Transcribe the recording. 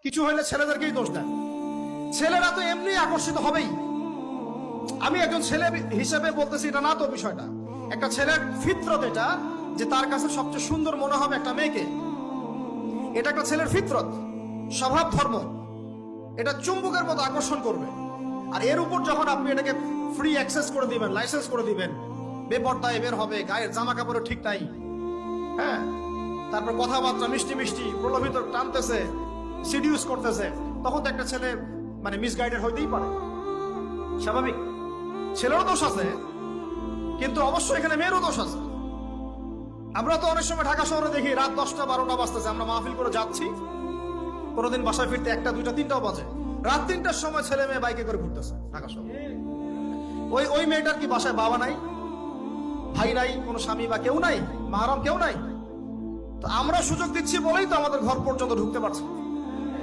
কিছু হইলে ছেলেদেরকেই দোষ দেন। ছেলেরা তো এমনি আকর্ষিত হবেই। আমি একজন ছেলে হিসেবে বলতেছি এটা না তো বিষয়টা। একটা ছেলের ফিতরত এটা, যে তার কাছে সবচেয়ে সুন্দর মনে হবে একটা মেয়েকে। এটা একটা ছেলের ফিতরত, স্বভাব ধর্ম। এটা চুম্বকের মতো আকর্ষণ করবে। আর এর উপর যখন আপনি এটাকে ফ্রি অ্যাক্সেস করে দিবেন, লাইসেন্স করে দিবেন, বেপরদায় বের হবে, গায়ের জামা কাপড়ও ঠিক নাই, হ্যাঁ, তারপর কথাবার্তা মিষ্টি মিষ্টি, প্রলোভিত টানতেছে, সিডিউস করতেছে, তখন তো একটা ছেলে মানে মিসগাইডেড হইতেই পারে। স্বাভাবিক। ছেলেরও দোষ আছে, কিন্তু অবশ্যই এখানে মেয়েরও দোষ আছে। আমরা তো অনেক সময় ঢাকা শহরে দেখি রাত 10টা 12টা বাজতেছে, আমরা মাহফিল করে যাচ্ছি, কোনোদিন বাসায় ফিরতে 1টা 2টা 3টাও বাজে। রাত 3টার সময় ছেলে মেয়ে বাইকে করে ঘুরতেছে ঢাকা শহরে। ওই মেয়েটার কি বাসায় বাবা নাই, ভাই নাই, কোনো স্বামী বা কেউ নাই, মাহারাম কেউ নাই? তো আমরা সুযোগ দিচ্ছি বলেই তো আমাদের ঘর পর্যন্ত ঢুকতে পারছে।